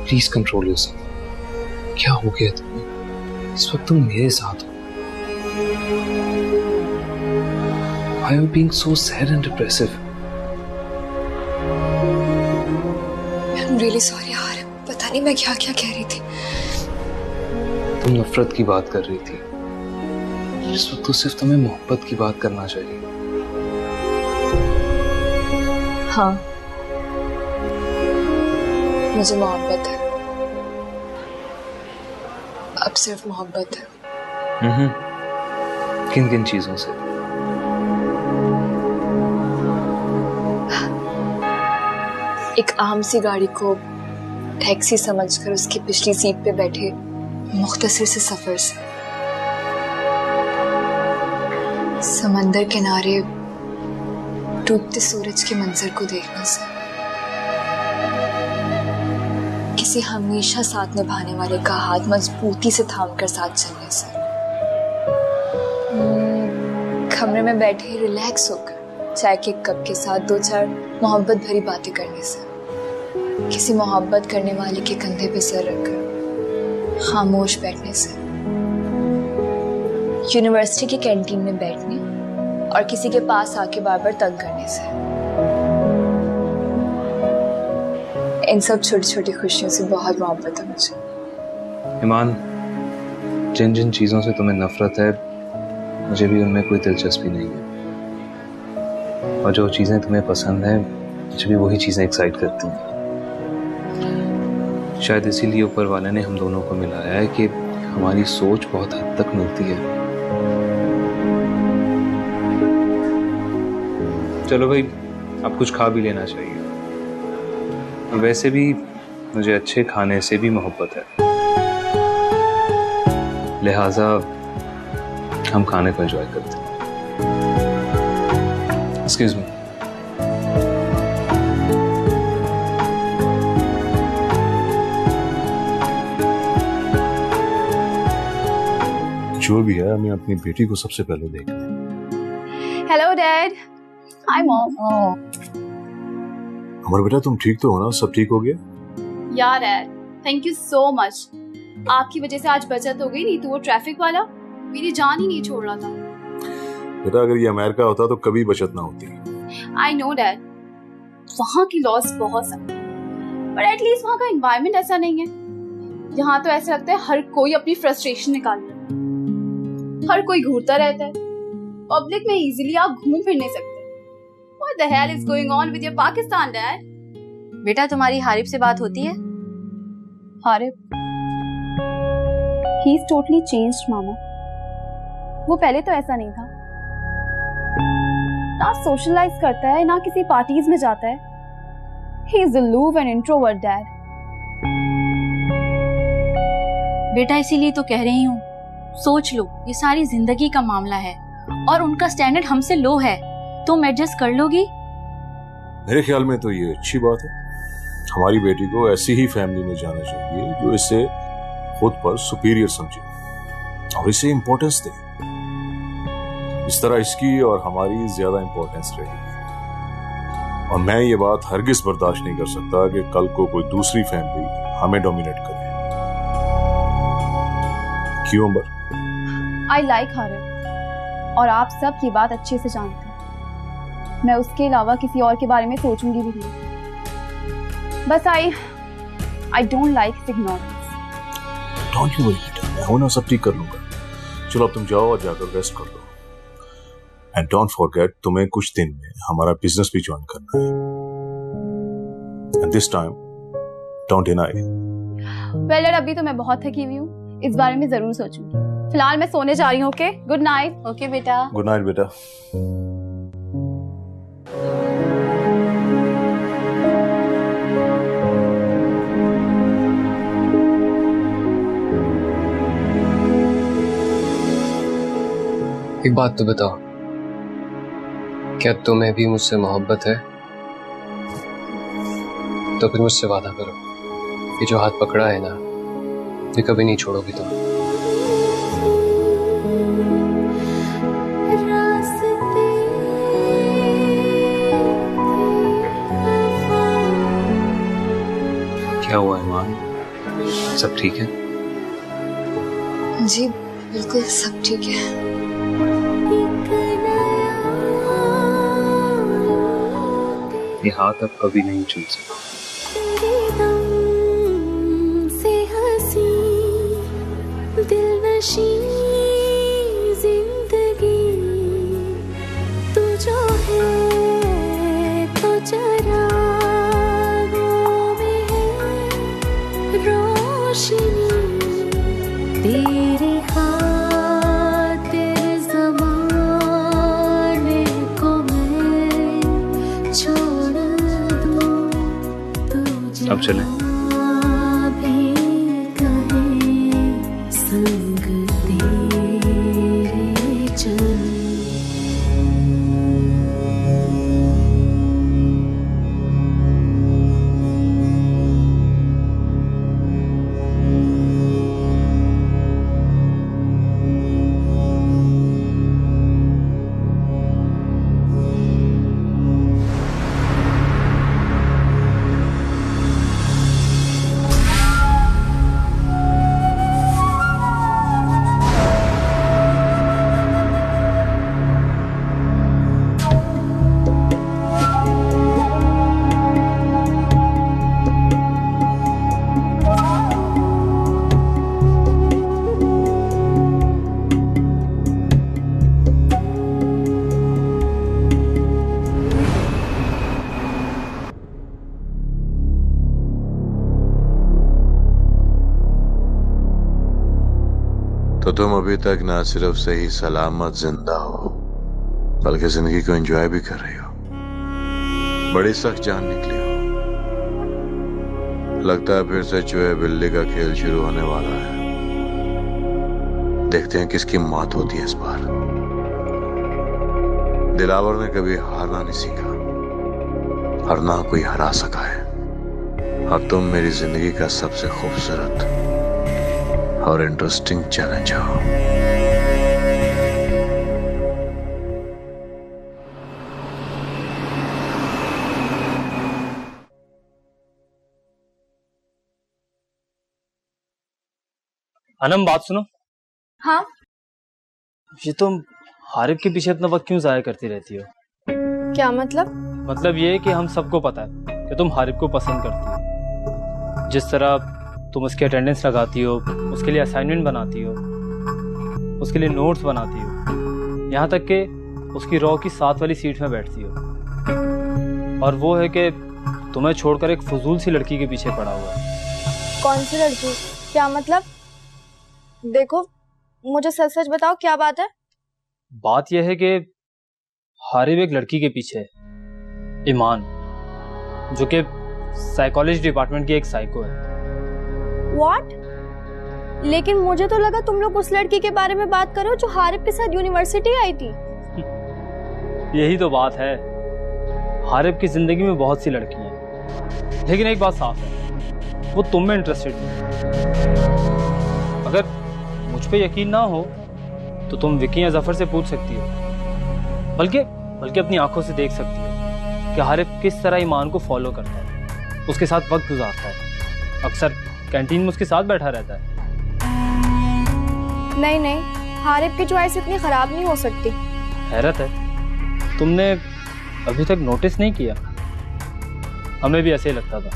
Please control yourself. क्या हो गया तुम्हें? इस वक्त तुम मेरे साथ हो। Why are you being so sad and depressive? I'm really sorry यार, पता नहीं मैं क्या क्या कह रही थी। तुम नफरत की बात कर रही थी। इस वक्त तो सिर्फ तुम्हें मोहब्बत की बात करना चाहिए। हाँ, मुझे मोहब्बत है। अब सिर्फ मोहब्बत है। किन किन चीजों से? एक आम सी गाड़ी को टैक्सी समझकर उसकी पिछली सीट पे बैठे मुख्तसर से सफर से, समंदर किनारे डूबते सूरज के मंजर को देखने से, किसी हमेशा साथ निभाने वाले का हाथ मजबूती से थामकर साथ चलने से, कमरे में बैठे रिलैक्स होकर चाय के कप के साथ दो चार मोहब्बत भरी बातें करने से, किसी मोहब्बत करने वाले के कंधे पे सर रखकर खामोश बैठने से, यूनिवर्सिटी की कैंटीन में बैठने और किसी के पास आके बार बार तंग करने से, इन सब छोटी छोटी खुशियों से बहुत मोहब्बत है मुझे। ईमान, जिन जिन चीजों से तुम्हें नफरत है मुझे भी उनमें कोई दिलचस्पी नहीं है, और जो चीजें तुम्हें पसंद हैं मुझे भी वही चीजें एक्साइट करती हैं। शायद इसीलिए ऊपर वाले ने हम दोनों को मिलाया है कि हमारी सोच बहुत हद तक मिलती है। चलो भाई, अब कुछ खा भी लेना चाहिए। वैसे भी मुझे अच्छे खाने से भी मोहब्बत है, लिहाजा हम खाने को एंजॉय करते हैं। Excuse me. जो भी है, हमें अपनी बेटी को सबसे पहले देखना है। Hello dad. Hi mom. हमारा बेटा, तुम ठीक तो हो ना? सब ठीक हो गया? यार dad, thank you so much. आपकी वजह से आज बचत हो गई, नहीं तो वो ट्रैफिक वाला मेरी जान ही नहीं छोड़ रहा था। बेटा, अगर ये अमेरिका होता तो कभी बचत ना होती। आई नो डैड, वहाँ की लॉस बहुत सख्त है, पर एटलीस्ट वहाँ का एनवायरनमेंट ऐसा नहीं है। यहाँ तो ऐसा लगता है हर कोई अपनी फ्रस्ट्रेशन निकाल रहा है, हर कोई घूरता रहता है। पब्लिक में इजीली आप घूम फिर नहीं सकते। What the hell is going on with your Pakistan, Dad? बेटा, तुम्हारी हारिब से बात होती है? हारिब? He's totally changed, मामा। वो पहले तो ऐसा नहीं था। ना सोशलाइज करता है, ना किसी पार्टीज में जाता है। He is aloof and introvert, Dad. बेटा, इसीलिए तो कह रही हूँ, सोच लो, ये सारी जिंदगी का मामला है और उनका स्टैंडर्ड हमसे लो है। तुम एडजस्ट कर लोगी? मेरे ख्याल में तो ये अच्छी बात है। हमारी बेटी को ऐसी ही फैमिली में जाना चाहिए जो इसे खुद पर सुपीरियर समझे और इसे इम्पोर्टेंस दे। इस तरह इसकी और हमारी ज्यादा इम्पोर्टेंस रहेगी। और मैं ये बात हरगिज बर्दाश्त नहीं कर सकता कि कल को कोई दूसरी फैमिली हमें डोमिनेट करे। क्यों अंबर? I like हारिब, और आप सब ये बात अच्छे से जानते हैं। मैं उसके अलावा किसी और के बारे में सोचूंगी भी नहीं। बस I don't like his ignorance. Don't you worry बेटा, मैं हूं ना, सब ठीक कर लूंगा। चलो अब तुम जाओ और जाकर रेस्ट कर लो। And don't forget, तुम्हें कुछ दिन में हमारा बिजनेस भी ज्वाइन करना है। And this time, don't deny it. Well, यार, अभी तो मैं बहुत थकी हुई हूँ, इस बारे में जरूर सोचूंगी। फिलहाल मैं सोने जा रही हूँ। Okay, good night. ओके बेटा। गुड नाइट बेटा। एक बात तो बताओ, क्या तुम्हें भी मुझसे मोहब्बत है? तो फिर मुझसे वादा करो, ये जो हाथ पकड़ा है ना, ये कभी नहीं छोड़ोगी तुम। क्या हुआ ईमान? सब ठीक है? जी बिल्कुल सब ठीक है। ये हाथ अब कभी नहीं छू सकता। जिंदगी तू जो है तो चरागों में है रोशनी तेरी खातिर ज़माने को मैं छोड़ दूं तुझे अब चलें। तो तुम अभी तक ना सिर्फ सही सलामत जिंदा हो बल्कि जिंदगी को एंजॉय भी कर रही हो। बड़ी सख्त जान निकली हो। लगता है फिर से चूहे बिल्ली का खेल शुरू होने वाला है। देखते हैं किसकी मौत होती है इस बार। दिलावर ने कभी हारना नहीं सीखा और ना कोई हरा सका है। और तुम मेरी जिंदगी का सबसे खूबसूरत और इंटरेस्टिंग चैलेंज हो। अनम बात सुनो। हाँ ये तुम हारिब के पीछे इतना वक्त क्यों जाया करती रहती हो? क्या मतलब? मतलब ये कि हम सबको पता है कि तुम हारिब को पसंद करती हो। जिस तरह तुम उसकी अटेंडेंस लगाती हो, उसके लिए असाइनमेंट बनाती हो, उसके लिए नोट्स बनाती हो, यहाँ तक कि उसकी रॉ की 7 वाली सीट में बैठती हो। और वो है कि तुम्हें छोड़कर एक फजूल सी लड़की के पीछे पड़ा हुआ है। कौन सी लड़की? क्या मतलब? देखो मुझे सच सच बताओ क्या बात है? बात यह है कि हारिब एक लड़की के पीछे है, ईमान, जो कि साइकोलॉजी डिपार्टमेंट की एक साइको है। What? लेकिन मुझे तो लगा तुम लोग उस लड़की के बारे में बात करो जो हारिब के साथ यूनिवर्सिटी आई थी। यही तो बात है। हारिब की जिंदगी में बहुत सी लड़कियां हैं, लेकिन एक बात साफ है, वो तुम में इंटरेस्टेड नहीं। अगर मुझ पे यकीन ना हो तो तुम विकी या जफर से पूछ सकती हो, बल्कि अपनी आंखों से देख सकती हो कि हारिब किस तरह ईमान को फॉलो करता है, उसके साथ वक्त गुजारता है, अक्सर कैंटीन में उसके साथ बैठा रहता है। नहीं नहीं, हारिब की चॉइस इतनी खराब नहीं हो सकती। हैरत है, तुमने अभी तक नोटिस नहीं किया? हमें भी ऐसे ही लगता था,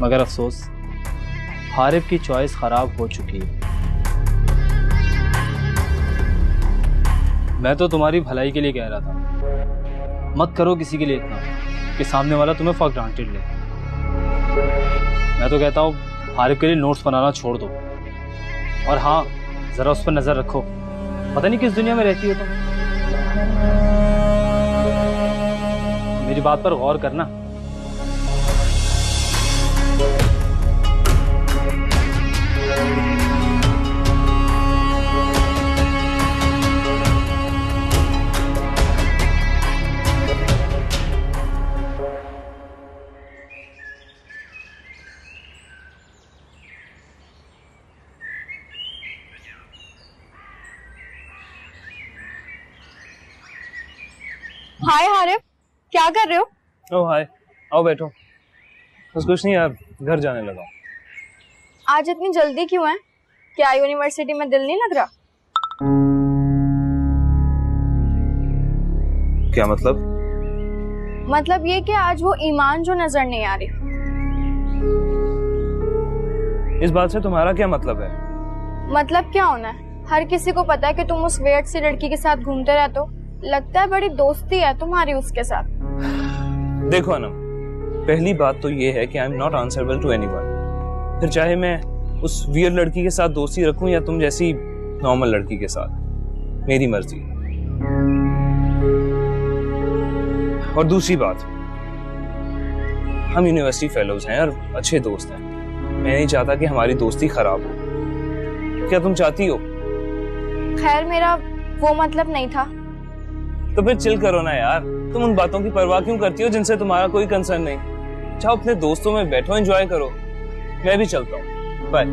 मगर अफसोस हारिब की चॉइस खराब हो चुकी है। मैं तो तुम्हारी भलाई के लिए कह रहा था, मत करो किसी के लिए इतना कि सामने वाला तुम्हें फॉर ग्रांटेड ले। मैं तो कहता हूँ हारिब के लिए नोट्स बनाना छोड़ दो, और हाँ जरा उस पर नजर रखो, पता नहीं किस दुनिया में रहती हो तुम। मेरी बात पर गौर करना। हाय हारिब, क्या कर रहे हो? ओ हाय, आओ बैठो। बस कुछ नहीं यार, घर जाने लगा। आज इतनी जल्दी क्यों है? क्या यूनिवर्सिटी में दिल नहीं लग रहा? क्या मतलब? मतलब ये कि आज वो ईमान जो नजर नहीं आ रही। इस बात से तुम्हारा क्या मतलब है? मतलब क्या होना है? हर किसी को पता है कि तुम उस वेट सी लड़की के साथ घूमते रहते हो। लगता है बड़ी दोस्ती है तुम्हारी उसके साथ। देखो अनम, पहली बात तो ये है कि I am not answerable to anyone. फिर चाहे मैं उस वियर लड़की के साथ दोस्ती रखूं या तुम जैसी नॉर्मल लड़की के साथ, मेरी मर्जी। और दूसरी बात, हम यूनिवर्सिटी फेलोज हैं और अच्छे दोस्त हैं। मैं नहीं चाहता कि हमारी दोस्ती खराब हो। क्या तुम चाहती हो? खैर मेरा वो मतलब नहीं था। तो फिर चिल करो ना यार। तुम उन बातों की परवाह क्यों करती हो जिनसे तुम्हारा कोई कंसर्न नहीं? चाहो अपने दोस्तों में बैठो, एंजॉय करो। मैं भी चलता हूँ, बाय।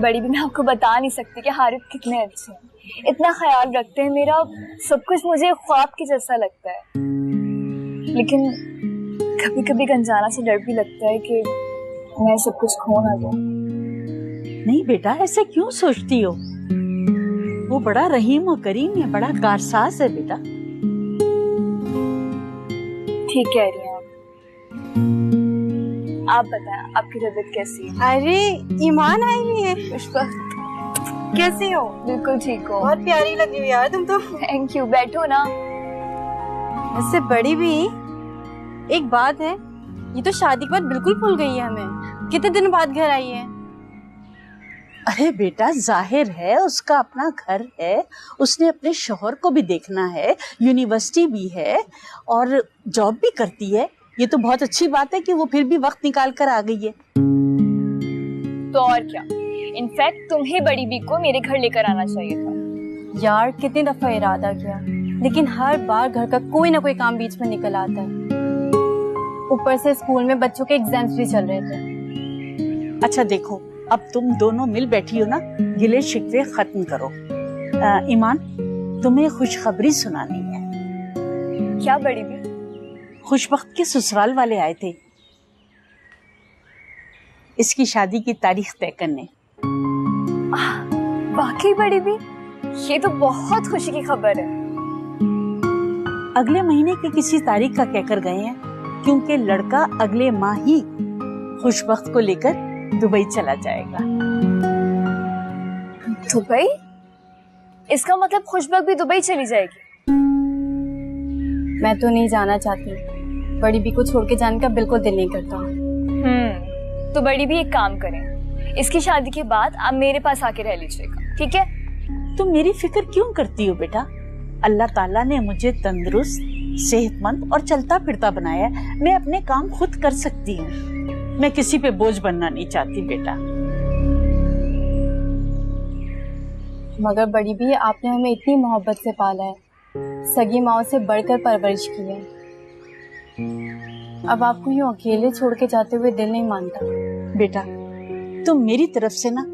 बड़ी भी मैं आपको बता नहीं सकती कि हारिफ कितने अच्छे हैं, इतना ख्याल रखते हैं मेरा। सब कुछ मुझे ख्वाब के जैसा लगता है, लेकिन कभी कभी अनजाना से डर भी लगता है कि मैं सब कुछ खो ना दूं। नहीं बेटा, ऐसे क्यों सोचती हो? वो बड़ा रहीम और करीम है, बड़ा कारसाज है बेटा। ठीक कह रही हैं आप बताएं आपकी तबीयत कैसी है? अरे ईमान आई हुई है। पुष्पा कैसी हो? बिल्कुल ठीक हो। बहुत प्यारी लगी हुई यार तुम तो। थैंक यू, बैठो ना। इससे बड़ी भी एक बात है, ये तो शादी के बाद बिल्कुल भूल गई है हमें। कितने दिन बाद घर आई है? अरे बेटा, जाहिर है उसका अपना घर है, उसने अपने शौहर को भी देखना है, यूनिवर्सिटी भी है और जॉब भी करती है। ये तो बहुत अच्छी बात है कि वो फिर भी वक्त निकाल कर आ गई है। तो और क्या, इनफैक्ट तुम्हें बड़ी बी को मेरे घर लेकर आना चाहिए था। यार कितनी दफा इरादा किया, लेकिन हर बार घर का कोई ना कोई काम बीच में निकल आता है। ऊपर से स्कूल में बच्चों के एग्जाम्स भी चल रहे थे। अच्छा देखो, अब तुम दोनों मिल बैठी हो ना, गिले शिकवे खत्म करो। ईमान, तुम्हें खुशखबरी सुनानी है। क्या बड़ी बी? खुशबख्त के ससुराल वाले आए थे इसकी शादी की तारीख तय करने। वाकई बड़ी बी, ये तो बहुत खुशी की खबर है। अगले महीने की किसी तारीख का कहकर गए हैं, क्योंकि लड़का अगले माह ही खुशबख्त को लेकर दुबई चला जाएगा। दुबई? इसका मतलब खुशबख्त भी दुबई चली जाएगी? मैं तो नहीं जाना चाहती, बड़ी बी को छोड़ के जाने का बिल्कुल दिल नहीं करता। तो बड़ी बी एक काम करें, इसकी शादी के बाद आप मेरे पास आके रह लीजिएगा, ठीक है? तुम मेरी फिक्र क्यों करती हो बेटा? अल्लाह ताला ने मुझे तंदुरुस्त, सेहतमंद और चलता फिरता बनाया। मैं अपने काम खुद कर सकती हूँ। मैं किसी पे बोझ बनना नहीं चाहती बेटा। मगर बड़ी बी, आपने हमें इतनी मोहब्बत से पाला है, सगी माओ से बढ़कर परवरिश की है। अब आपको यूं अकेले छोड़ के जाते हुए दिल नहीं मानता। बेटा, तुम मेरी तरफ से ना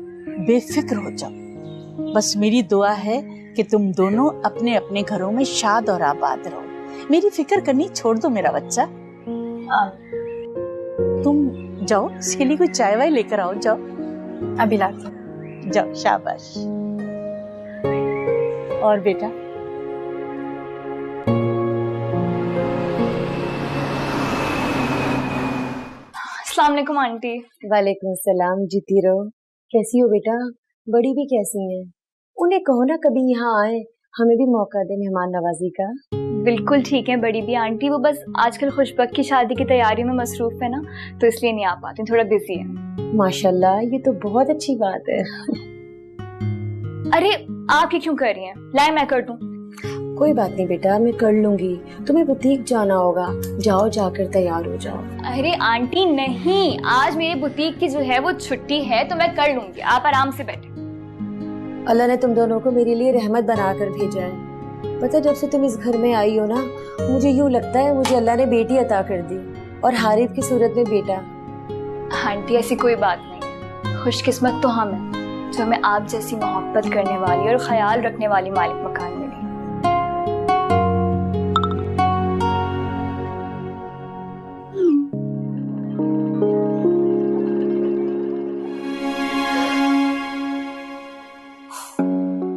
बेफिक्र हो जाओ। बस मेरी दुआ है कि तुम दोनों अपने अपने घरों में शाद और आबाद रहो। मेरी फिक्र करनी छोड़ दो मेरा बच्चा। तुम जाओ, इसके लिए कोई चाय वाय लेकर आओ। जाओ, अभी लाती। जाओ, शाबाश। और बेटा, अस्सलाम वालेकुम आंटी। वालेकुम सलाम। जीती रहो। कैसी हो बेटा? बड़ी भी कैसी हैं? उन्हें कहो ना कभी यहाँ आए, हमें भी मौका दे मेहमान नवाजी का। बिल्कुल ठीक है बड़ी भी आंटी, वो बस आजकल खुशबख्त की शादी की तैयारी में मसरूफ है ना, तो इसलिए नहीं आ पाती, थोड़ा बिजी है। माशाल्लाह, ये तो बहुत अच्छी बात है। अरे आप ये क्यों कर रही हैं? लाए मैं कर दूं। कोई बात नहीं बेटा, मैं कर लूंगी। तुम्हें बुटीक जाना होगा, जाओ, जाकर तैयार हो जाओ। अरे आंटी नहीं, आज मेरी बुटीक की जो है वो छुट्टी है, तो मैं कर लूंगी, आप आराम से बैठे। अल्लाह ने तुम दोनों को मेरे लिए रहमत बनाकर भेजा है। पता, जब से तुम इस घर में आई हो ना, मुझे यूं लगता है मुझे अल्लाह ने बेटी अता कर दी, और हारिफ की सूरत में बेटा। आंटी ऐसी कोई बात नहीं, खुशकिस्मत तो हम हैं जो हमें आप जैसी मोहब्बत करने वाली और ख्याल रखने वाली मालिक मकान मिली।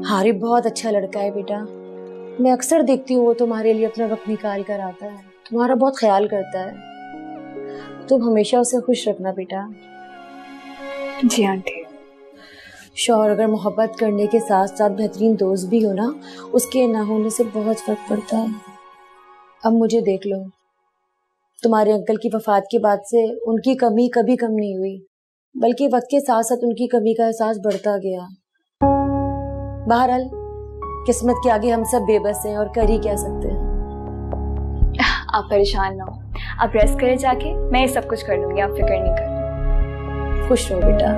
हारिब बहुत अच्छा लड़का है बेटा, मैं अक्सर देखती हूँ वो तुम्हारे लिए अपना वक्त निकाल कर आता है, तुम्हारा बहुत ख्याल करता है। तुम हमेशा उसे खुश रखना बेटा। जी आंटी। शौहर अगर मोहब्बत करने के साथ साथ बेहतरीन दोस्त भी हो ना, उसके ना होने से बहुत फर्क पड़ता है। अब मुझे देख लो, तुम्हारे अंकल की वफात के बाद से उनकी कमी कभी कम नहीं हुई, बल्कि वक्त के साथ साथ उनकी कमी का एहसास बढ़ता गया। बहरहाल किस्मत के आगे हम सब बेबस हैं और कर ही क्या सकते हैं। आप परेशान ना हो, आप रेस्ट करें जाके, मैं ये सब कुछ कर लूंगी, आप फिक्र नहीं करना। खुश रहो बेटा।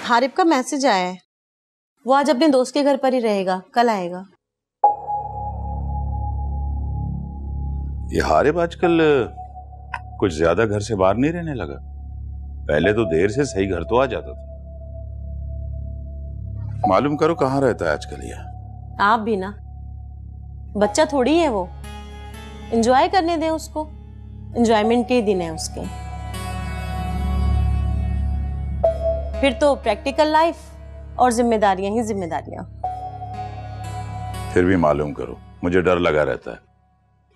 हारिब का मैसेज आया है, वो आज अपने दोस्त के घर पर ही रहेगा, कल आएगा। ये हारिब आजकल कुछ ज्यादा घर से बाहर नहीं रहने लगा। पहले तो देर से सही घर तो आ जाता था। मालूम करो कहाँ रहता है आजकल ये। आप भी ना, बच्चा थोड़ी है वो, एंजॉय करने दें उसको, एंजॉयमेंट के ही दिन है उसके। फिर तो प्रैक्टिकल लाइफ और जिम्मेदारियां ही जिम्मेदारियां। फिर भी मालूम करो, मुझे डर लगा रहता है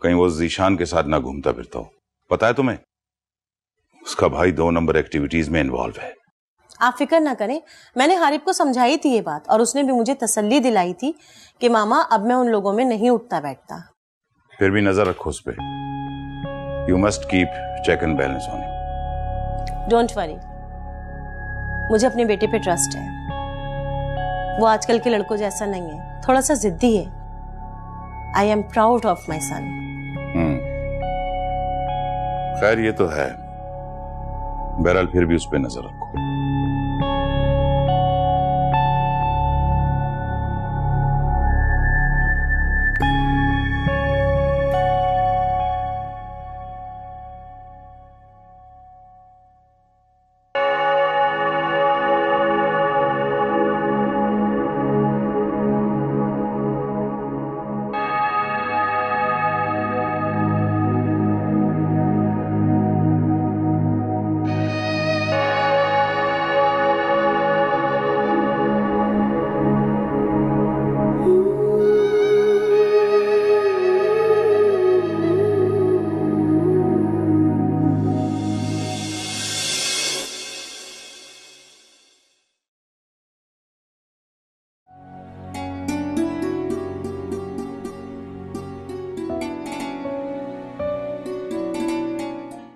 कहीं वो जीशान के साथ ना घूमता फिरता हो। पता है तुम्हें, उसका भाई 2 नंबर एक्टिविटीज में इन्वॉल्व है। आप फिक्र ना करें, मैंने हारिब को समझाई थी ये बात और उसने भी मुझे तसल्ली दिलाई थी कि मामा अब मैं उन लोगों में नहीं उठता बैठता। फिर भी नजर रखो उस पर। You must keep check and balance on him. Don't worry, मुझे अपने बेटे पे ट्रस्ट है। वो आजकल के लड़कों जैसा नहीं है, थोड़ा सा जिद्दी है। I am proud of my son. खैर ये तो है, बहरहाल फिर भी उस पर नजर रखो।